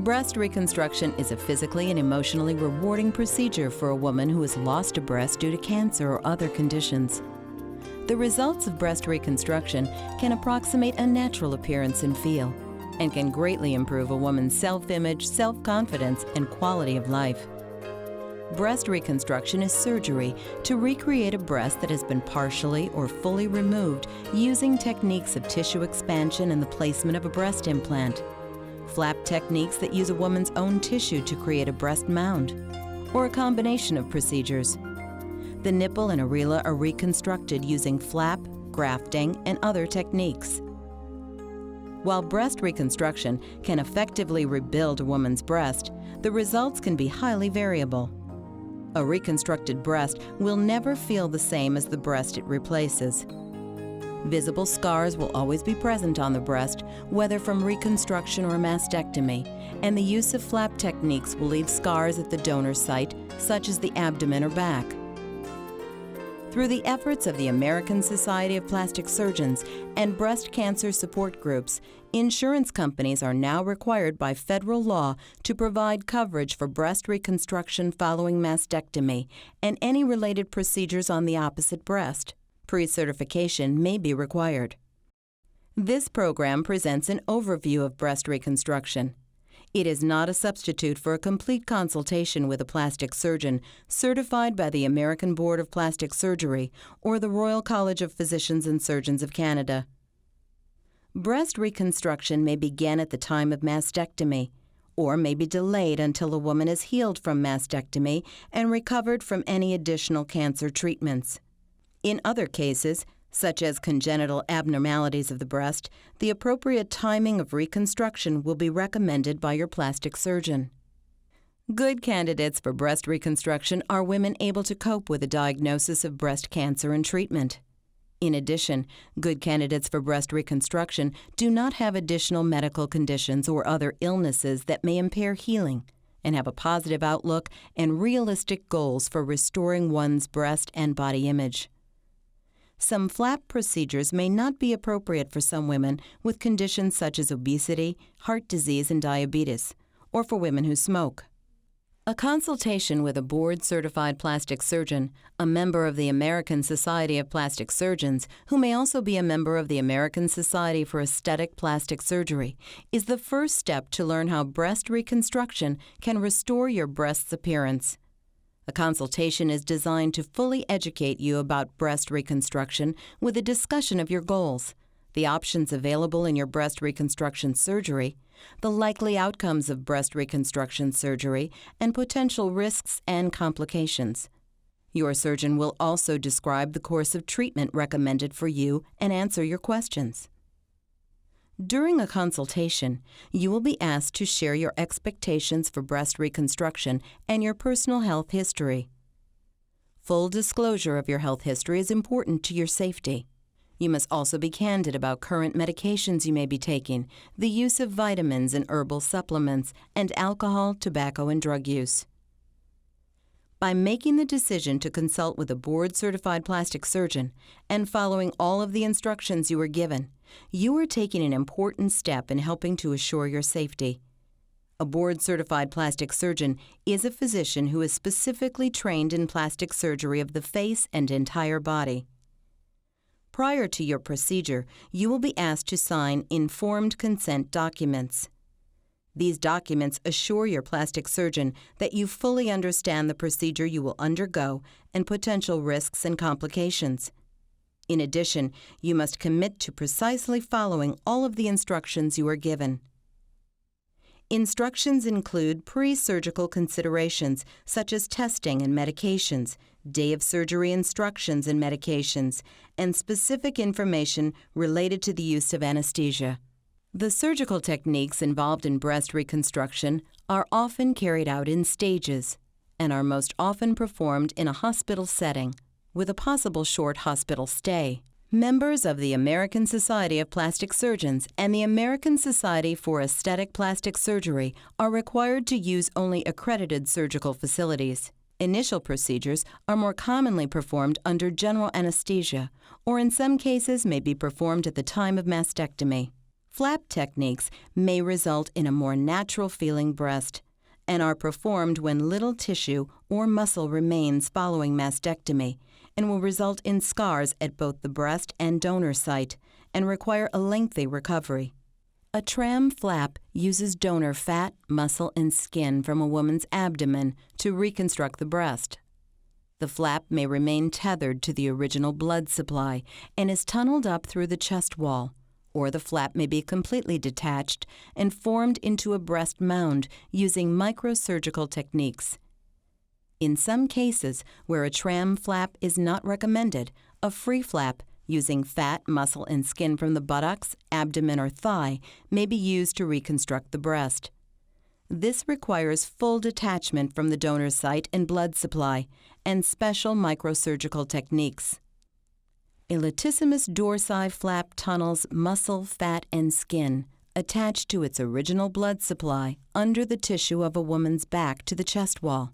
Breast reconstruction is a physically and emotionally rewarding procedure for a woman who has lost a breast due to cancer or other conditions. The results of breast reconstruction can approximate a natural appearance and feel, and can greatly improve a woman's self-image, self-confidence, and quality of life. Breast reconstruction is surgery to recreate a breast that has been partially or fully removed using techniques of tissue expansion and the placement of a breast implant, flap techniques that use a woman's own tissue to create a breast mound, or a combination of procedures. The nipple and areola are reconstructed using flap, grafting, and other techniques. While breast reconstruction can effectively rebuild a woman's breast, the results can be highly variable. A reconstructed breast will never feel the same as the breast it replaces. Visible scars will always be present on the breast, whether from reconstruction or mastectomy, and the use of flap techniques will leave scars at the donor site, such as the abdomen or back. Through the efforts of the American Society of Plastic Surgeons and breast cancer support groups, insurance companies are now required by federal law to provide coverage for breast reconstruction following mastectomy and any related procedures on the opposite breast. Pre-certification may be required. This program presents an overview of breast reconstruction. It is not a substitute for a complete consultation with a plastic surgeon certified by the American Board of Plastic Surgery or the Royal College of Physicians and Surgeons of Canada. Breast reconstruction may begin at the time of mastectomy, or may be delayed until a woman is healed from mastectomy and recovered from any additional cancer treatments. In other cases, such as congenital abnormalities of the breast, the appropriate timing of reconstruction will be recommended by your plastic surgeon. Good candidates for breast reconstruction are women able to cope with a diagnosis of breast cancer and treatment. In addition, good candidates for breast reconstruction do not have additional medical conditions or other illnesses that may impair healing, and have a positive outlook and realistic goals for restoring one's breast and body image. Some flap procedures may not be appropriate for some women with conditions such as obesity, heart disease, and diabetes, or for women who smoke. A consultation with a board-certified plastic surgeon, a member of the American Society of Plastic Surgeons, who may also be a member of the American Society for Aesthetic Plastic Surgery, is the first step to learn how breast reconstruction can restore your breast's appearance. A consultation is designed to fully educate you about breast reconstruction with a discussion of your goals, the options available in your breast reconstruction surgery, the likely outcomes of breast reconstruction surgery, and potential risks and complications. Your surgeon will also describe the course of treatment recommended for you and answer your questions. During a consultation, you will be asked to share your expectations for breast reconstruction and your personal health history. Full disclosure of your health history is important to your safety. You must also be candid about current medications you may be taking, the use of vitamins and herbal supplements, and alcohol, tobacco, and drug use. By making the decision to consult with a board-certified plastic surgeon and following all of the instructions you were given, you are taking an important step in helping to assure your safety. A board-certified plastic surgeon is a physician who is specifically trained in plastic surgery of the face and entire body. Prior to your procedure, you will be asked to sign informed consent documents. These documents assure your plastic surgeon that you fully understand the procedure you will undergo and potential risks and complications. In addition, you must commit to precisely following all of the instructions you are given. Instructions include pre-surgical considerations such as testing and medications, day of surgery instructions and medications, and specific information related to the use of anesthesia. The surgical techniques involved in breast reconstruction are often carried out in stages and are most often performed in a hospital setting, with a possible short hospital stay. Members of the American Society of Plastic Surgeons and the American Society for Aesthetic Plastic Surgery are required to use only accredited surgical facilities. Initial procedures are more commonly performed under general anesthesia, or in some cases may be performed at the time of mastectomy. Flap techniques may result in a more natural-feeling breast and are performed when little tissue or muscle remains following mastectomy and will result in scars at both the breast and donor site and require a lengthy recovery. A tram flap uses donor fat, muscle, and skin from a woman's abdomen to reconstruct the breast. The flap may remain tethered to the original blood supply and is tunneled up through the chest wall, or the flap may be completely detached and formed into a breast mound using microsurgical techniques. In some cases where a tram flap is not recommended, a free flap using fat, muscle, and skin from the buttocks, abdomen, or thigh may be used to reconstruct the breast. This requires full detachment from the donor site and blood supply and special microsurgical techniques. A latissimus dorsi flap tunnels muscle, fat, and skin attached to its original blood supply under the tissue of a woman's back to the chest wall.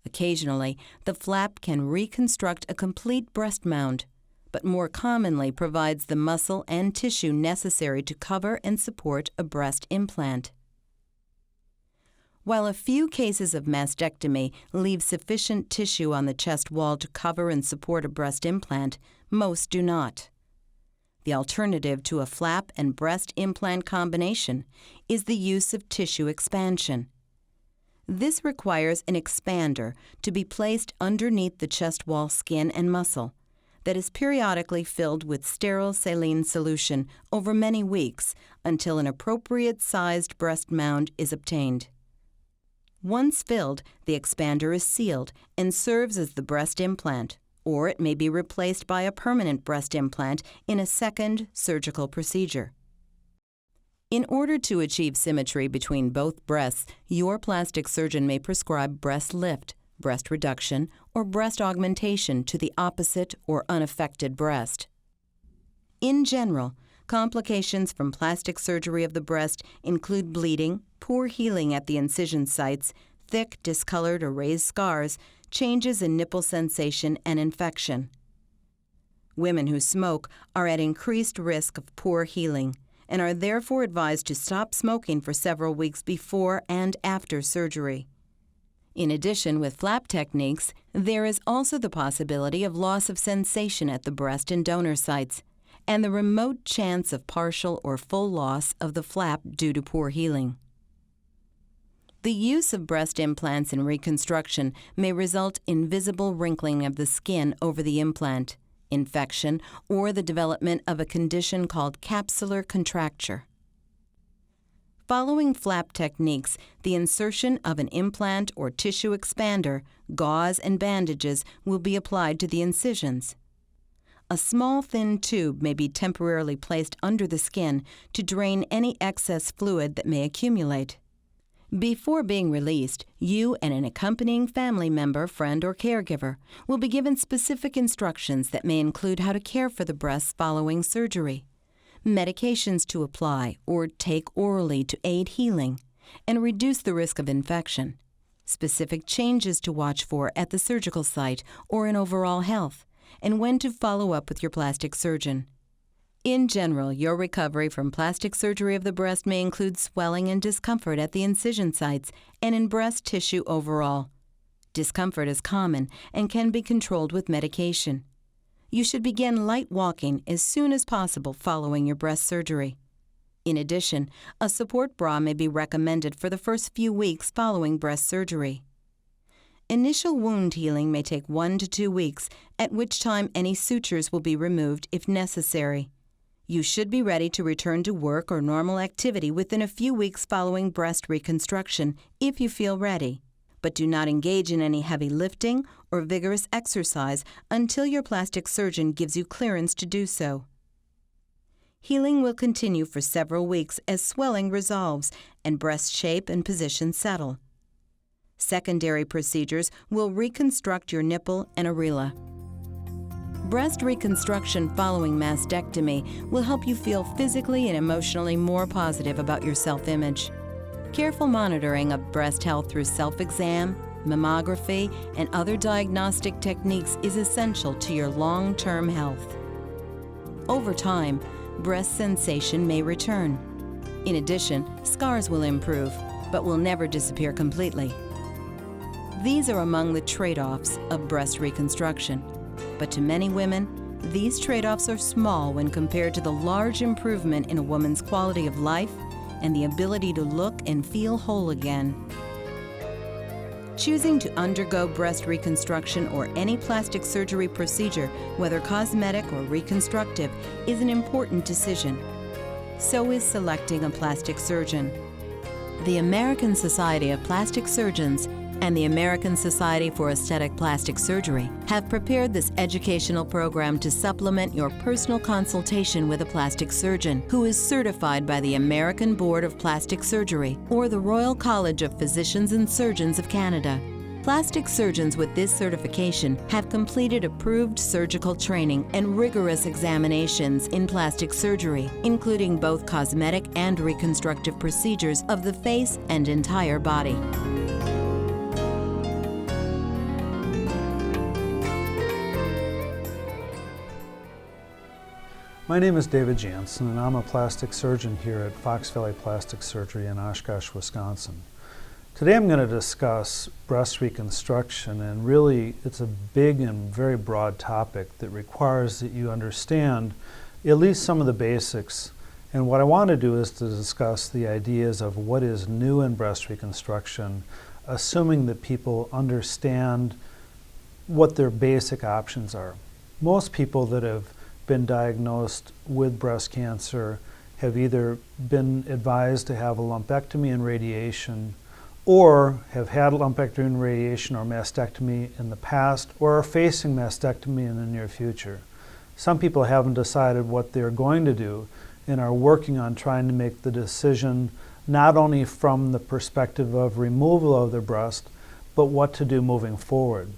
Occasionally, the flap can reconstruct a complete breast mound, but more commonly provides the muscle and tissue necessary to cover and support a breast implant. While a few cases of mastectomy leave sufficient tissue on the chest wall to cover and support a breast implant, most do not. The alternative to a flap and breast implant combination is the use of tissue expansion. This requires an expander to be placed underneath the chest wall skin and muscle that is periodically filled with sterile saline solution over many weeks until an appropriate sized breast mound is obtained. Once filled, the expander is sealed and serves as the breast implant, or it may be replaced by a permanent breast implant in a second surgical procedure. In order to achieve symmetry between both breasts, your plastic surgeon may prescribe breast lift, breast reduction, or breast augmentation to the opposite or unaffected breast. In general, complications from plastic surgery of the breast include bleeding, poor healing at the incision sites, thick, discolored, or raised scars, changes in nipple sensation, and infection. Women who smoke are at increased risk of poor healing and are therefore advised to stop smoking for several weeks before and after surgery. In addition, with flap techniques, there is also the possibility of loss of sensation at the breast and donor sites, and the remote chance of partial or full loss of the flap due to poor healing. The use of breast implants in reconstruction may result in visible wrinkling of the skin over the implant, infection, or the development of a condition called capsular contracture. Following flap techniques, the insertion of an implant or tissue expander, gauze, and bandages will be applied to the incisions. A small thin tube may be temporarily placed under the skin to drain any excess fluid that may accumulate. Before being released, you and an accompanying family member, friend, or caregiver will be given specific instructions that may include how to care for the breasts following surgery, medications to apply or take orally to aid healing and reduce the risk of infection, specific changes to watch for at the surgical site or in overall health, and when to follow up with your plastic surgeon. In general, your recovery from plastic surgery of the breast may include swelling and discomfort at the incision sites and in breast tissue overall. Discomfort is common and can be controlled with medication. You should begin light walking as soon as possible following your breast surgery. In addition, a support bra may be recommended for the first few weeks following breast surgery. Initial wound healing may take 1 to 2 weeks, at which time any sutures will be removed if necessary. You should be ready to return to work or normal activity within a few weeks following breast reconstruction if you feel ready, but do not engage in any heavy lifting or vigorous exercise until your plastic surgeon gives you clearance to do so. Healing will continue for several weeks as swelling resolves and breast shape and position settle. Secondary procedures will reconstruct your nipple and areola. Breast reconstruction following mastectomy will help you feel physically and emotionally more positive about your self-image. Careful monitoring of breast health through self-exam, mammography, and other diagnostic techniques is essential to your long-term health. Over time, breast sensation may return. In addition, scars will improve, but will never disappear completely. These are among the trade-offs of breast reconstruction. But to many women, these trade-offs are small when compared to the large improvement in a woman's quality of life and the ability to look and feel whole again. Choosing to undergo breast reconstruction or any plastic surgery procedure, whether cosmetic or reconstructive, is an important decision. So is selecting a plastic surgeon. The American Society of Plastic Surgeons and the American Society for Aesthetic Plastic Surgery have prepared this educational program to supplement your personal consultation with a plastic surgeon who is certified by the American Board of Plastic Surgery or the Royal College of Physicians and Surgeons of Canada. Plastic surgeons with this certification have completed approved surgical training and rigorous examinations in plastic surgery, including both cosmetic and reconstructive procedures of the face and entire body. My name is David Janssen, and I'm a plastic surgeon here at Fox Valley Plastic Surgery in Oshkosh, Wisconsin. Today I'm going to discuss breast reconstruction, and really it's a big and very broad topic that requires that you understand at least some of the basics. And what I want to do is to discuss the ideas of what is new in breast reconstruction, assuming that people understand what their basic options are. Most people that have been diagnosed with breast cancer have either been advised to have a lumpectomy and radiation, or have had lumpectomy and radiation or mastectomy in the past, or are facing mastectomy in the near future. Some people haven't decided what they're going to do and are working on trying to make the decision not only from the perspective of removal of the breast, but what to do moving forward.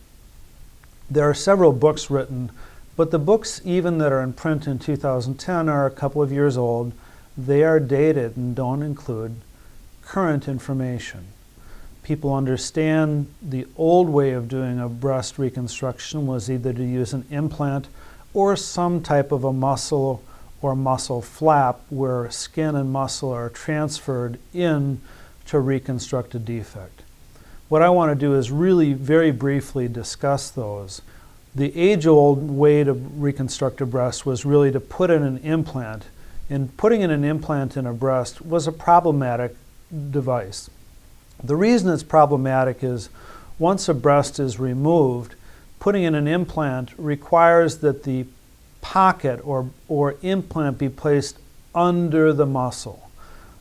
There are several books written, but the books even that are in print in 2010 are a couple of years old. They are dated and don't include current information. People understand the old way of doing a breast reconstruction was either to use an implant or some type of a muscle or muscle flap where skin and muscle are transferred in to reconstruct a defect. What I want to do is really very briefly discuss those. The age-old way to reconstruct a breast was really to put in an implant, and putting in an implant in a breast was a problematic device. The reason it's problematic is once a breast is removed, putting in an implant requires that the pocket or implant be placed under the muscle.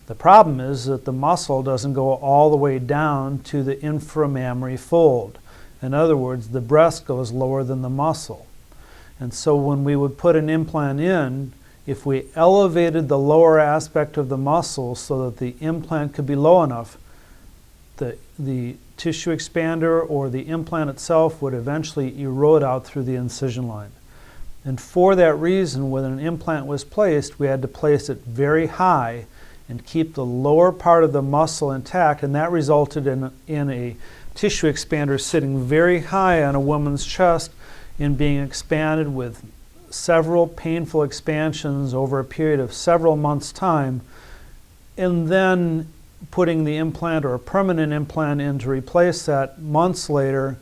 The problem is that the muscle doesn't go all the way down to the inframammary fold. In other words, the breast goes lower than the muscle. And so when we would put an implant in, if we elevated the lower aspect of the muscle so that the implant could be low enough, the tissue expander or the implant itself would eventually erode out through the incision line. And for that reason, when an implant was placed, we had to place it very high and keep the lower part of the muscle intact, and that resulted in a tissue expander sitting very high on a woman's chest and being expanded with several painful expansions over a period of several months' time, and then putting the implant or a permanent implant in to replace that months later,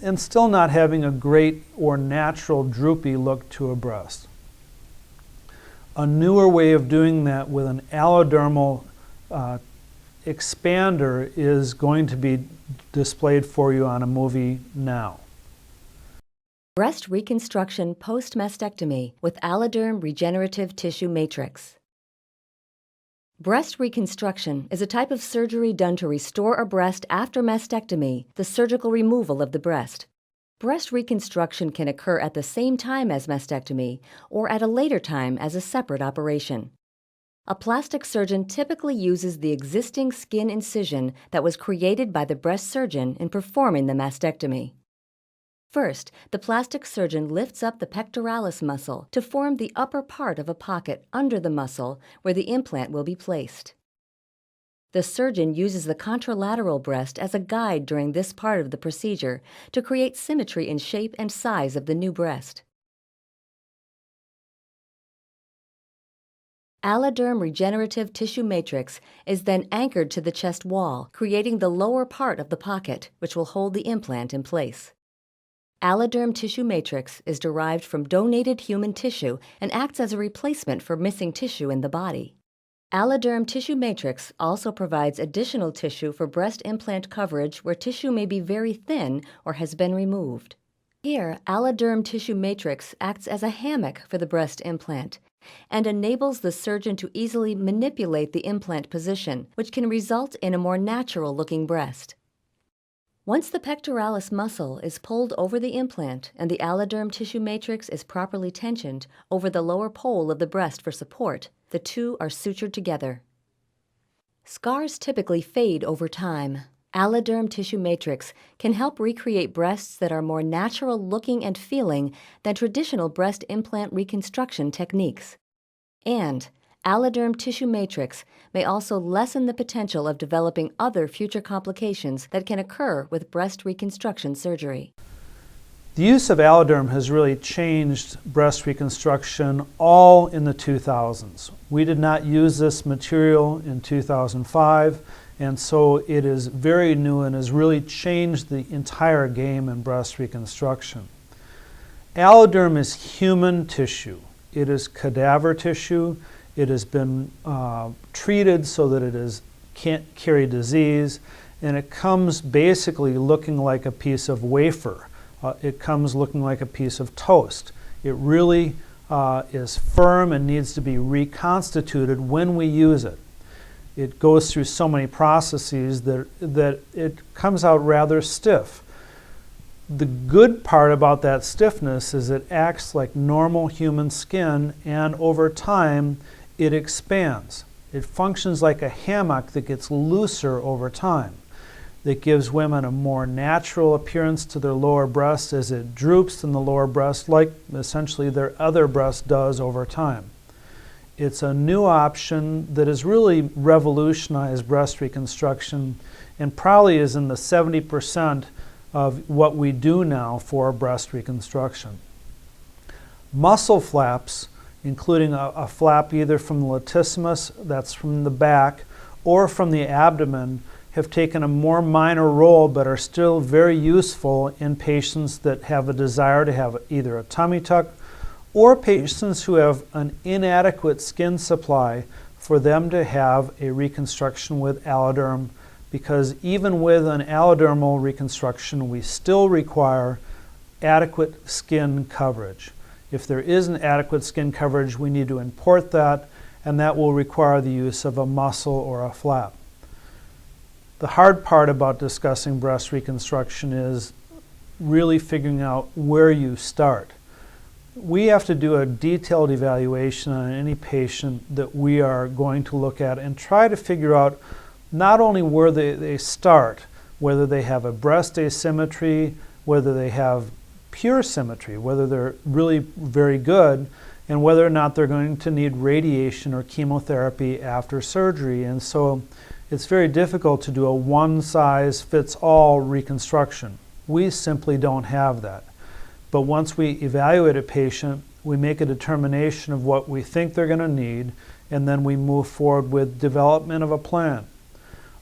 and still not having a great or natural droopy look to a breast. A newer way of doing that with an allodermal expander is going to be displayed for you on a movie now. Breast reconstruction post-mastectomy with alloderm regenerative tissue matrix. Breast reconstruction is a type of surgery done to restore a breast after mastectomy, the surgical removal of the breast. Breast reconstruction can occur at the same time as mastectomy or at a later time as a separate operation. A plastic surgeon typically uses the existing skin incision that was created by the breast surgeon in performing the mastectomy. First, the plastic surgeon lifts up the pectoralis muscle to form the upper part of a pocket under the muscle where the implant will be placed. The surgeon uses the contralateral breast as a guide during this part of the procedure to create symmetry in shape and size of the new breast. Alloderm regenerative tissue matrix is then anchored to the chest wall, creating the lower part of the pocket, which will hold the implant in place. Alloderm tissue matrix is derived from donated human tissue and acts as a replacement for missing tissue in the body. Alloderm tissue matrix also provides additional tissue for breast implant coverage where tissue may be very thin or has been removed. Here, Alloderm tissue matrix acts as a hammock for the breast implant and enables the surgeon to easily manipulate the implant position, which can result in a more natural-looking breast. Once the pectoralis muscle is pulled over the implant and the alloderm tissue matrix is properly tensioned over the lower pole of the breast for support, the two are sutured together. Scars typically fade over time. Alloderm tissue matrix can help recreate breasts that are more natural looking and feeling than traditional breast implant reconstruction techniques. And alloderm tissue matrix may also lessen the potential of developing other future complications that can occur with breast reconstruction surgery. The use of alloderm has really changed breast reconstruction all in the 2000s. We did not use this material in 2005, and so it is very new and has really changed the entire game in breast reconstruction. Alloderm is human tissue. It is cadaver tissue. It has been treated so that it can't carry disease, and it comes basically looking like a piece of wafer. It comes looking like a piece of toast. It really is firm and needs to be reconstituted when we use it. It goes through so many processes that it comes out rather stiff. The good part about that stiffness is it acts like normal human skin, and over time it expands. It functions like a hammock that gets looser over time. That gives women a more natural appearance to their lower breast as it droops in the lower breast like essentially their other breast does over time. It's a new option that has really revolutionized breast reconstruction and probably is in the 70% of what we do now for breast reconstruction. Muscle flaps, including a flap either from the latissimus, that's from the back, or from the abdomen, have taken a more minor role but are still very useful in patients that have a desire to have either a tummy tuck or patients who have an inadequate skin supply for them to have a reconstruction with alloderm, because even with an allodermal reconstruction we still require adequate skin coverage. If there isn't adequate skin coverage, we need to import that, and that will require the use of a muscle or a flap. The hard part about discussing breast reconstruction is really figuring out where you start. We have to do a detailed evaluation on any patient that we are going to look at and try to figure out not only where they start, whether they have a breast asymmetry, whether they have pure symmetry, whether they're really very good, and whether or not they're going to need radiation or chemotherapy after surgery. And so it's very difficult to do a one-size-fits-all reconstruction. We simply don't have that. But once we evaluate a patient, we make a determination of what we think they're going to need, and then we move forward with development of a plan.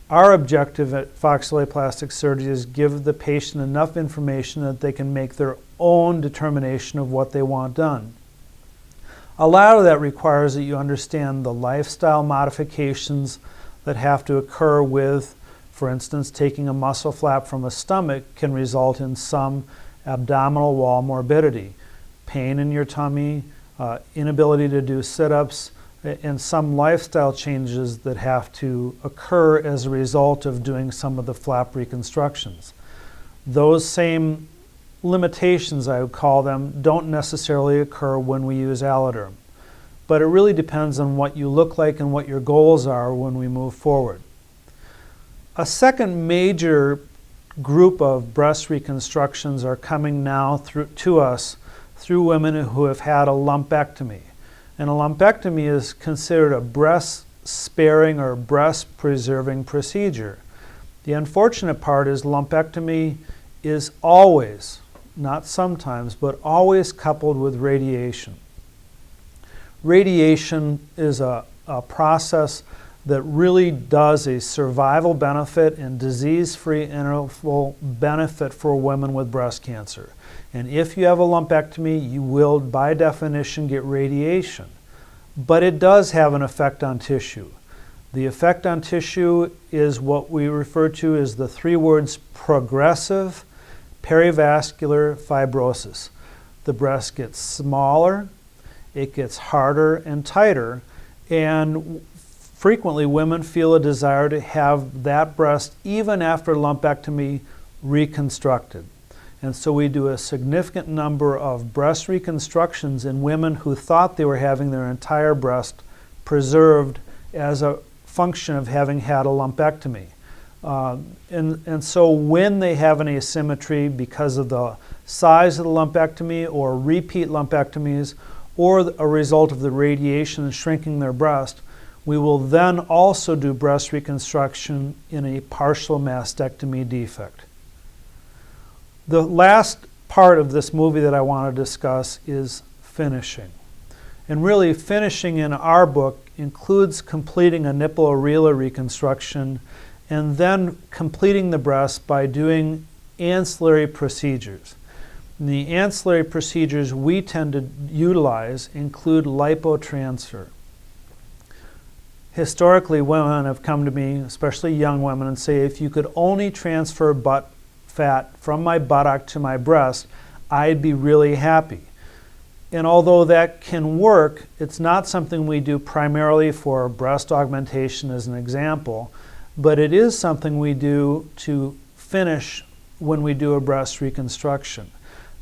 Our objective at Fox Valley Plastic Surgery is give the patient enough information that they can make their own determination of what they want done. A lot of that requires that you understand the lifestyle modifications that have to occur with, for instance, taking a muscle flap from a stomach can result in some abdominal wall morbidity, pain in your tummy, inability to do sit-ups, and some lifestyle changes that have to occur as a result of doing some of the flap reconstructions. Those same limitations, I would call them, don't necessarily occur when we use alloderm. But it really depends on what you look like and what your goals are when we move forward. A second major group of breast reconstructions are coming now to us through women who have had a lumpectomy. And a lumpectomy is considered a breast-sparing or breast-preserving procedure. The unfortunate part is lumpectomy is always, not sometimes, but always coupled with radiation. Radiation is a a process that really does a survival benefit and disease-free interval benefit for women with breast cancer. And if you have a lumpectomy, you will, by definition, get radiation. But it does have an effect on tissue. The effect on tissue is what we refer to as the three words progressive perivascular fibrosis. The breast gets smaller, it gets harder and tighter, and frequently women feel a desire to have that breast even after lumpectomy reconstructed. And so we do a significant number of breast reconstructions in women who thought they were having their entire breast preserved as a function of having had a lumpectomy. And so when they have an asymmetry because of the size of the lumpectomy or repeat lumpectomies or a result of the radiation shrinking their breast, we will then also do breast reconstruction in a partial mastectomy defect. The last part of this movie that I want to discuss is finishing. And really, finishing in our book includes completing a nipple areola reconstruction and then completing the breast by doing ancillary procedures. The ancillary procedures we tend to utilize include lipotransfer. Historically, women have come to me, especially young women, and say, if you could only transfer butt fat from my buttock to my breast, I'd be really happy. And although that can work, it's not something we do primarily for breast augmentation as an example, but it is something we do to finish when we do a breast reconstruction.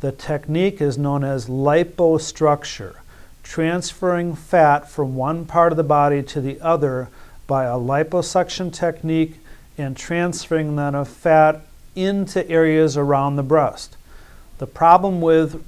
The technique is known as lipostructure, transferring fat from one part of the body to the other by a liposuction technique and transferring that fat into areas around the breast. The problem with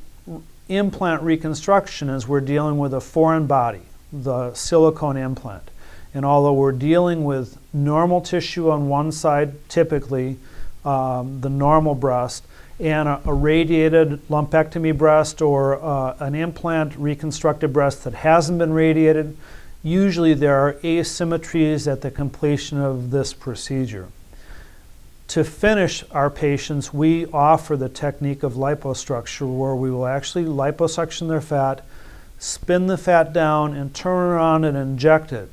implant reconstruction is we're dealing with a foreign body, the silicone implant. And although we're dealing with normal tissue on one side, typically the normal breast, and a radiated lumpectomy breast or an implant reconstructed breast that hasn't been radiated, usually there are asymmetries at the completion of this procedure. To finish our patients, we offer the technique of lipostructure where we will actually liposuction their fat, spin the fat down, and turn around and inject it.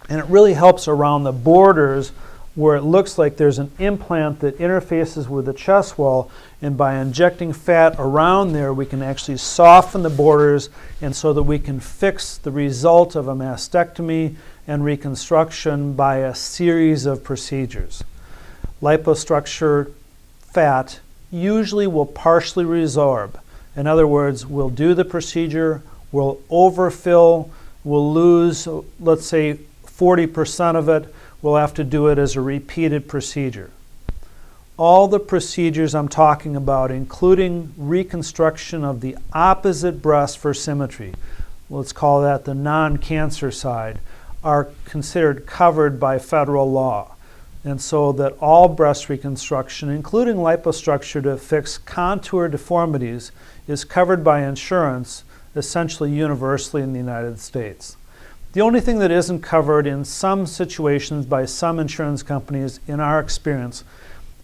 And it really helps around the borders where it looks like there's an implant that interfaces with the chest wall, and by injecting fat around there, we can actually soften the borders and so that we can fix the result of a mastectomy and reconstruction by a series of procedures. Lipostructure fat usually will partially resorb. In other words, we'll do the procedure, we'll overfill, we'll lose, let's say, 40% of it. We'll have to do it as a repeated procedure. All the procedures I'm talking about, including reconstruction of the opposite breast for symmetry, let's call that the non-cancer side, are considered covered by federal law. And so that all breast reconstruction, including lipostructure to fix contour deformities, is covered by insurance, essentially universally in the United States. The only thing that isn't covered in some situations by some insurance companies, in our experience,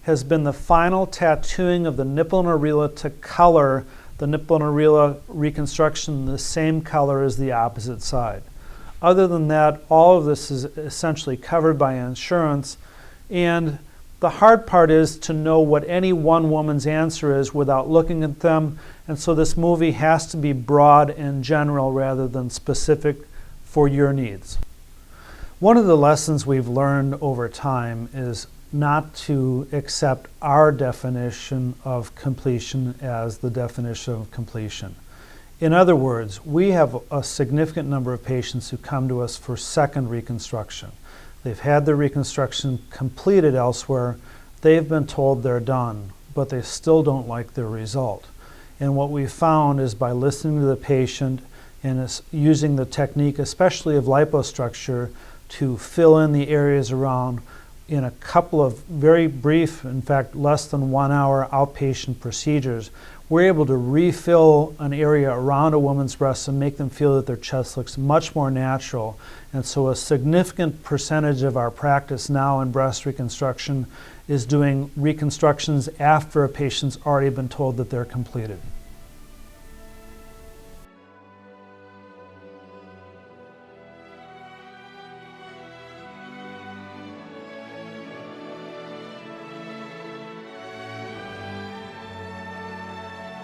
has been the final tattooing of the nipple and areola to color the nipple and areola reconstruction the same color as the opposite side. Other than that, all of this is essentially covered by insurance. And the hard part is to know what any one woman's answer is without looking at them. And so this movie has to be broad and general rather than specific for your needs. One of the lessons we've learned over time is not to accept our definition of completion as the definition of completion. In other words, we have a significant number of patients who come to us for second reconstruction. They've had their reconstruction completed elsewhere, they've been told they're done, but they still don't like their result. And what we found is by listening to the patient and using the technique, especially of lipostructure, to fill in the areas around, in a couple of very brief, in fact, less than 1 hour outpatient procedures, we're able to refill an area around a woman's breasts and make them feel that their chest looks much more natural. And so a significant percentage of our practice now in breast reconstruction is doing reconstructions after a patient's already been told that they're completed.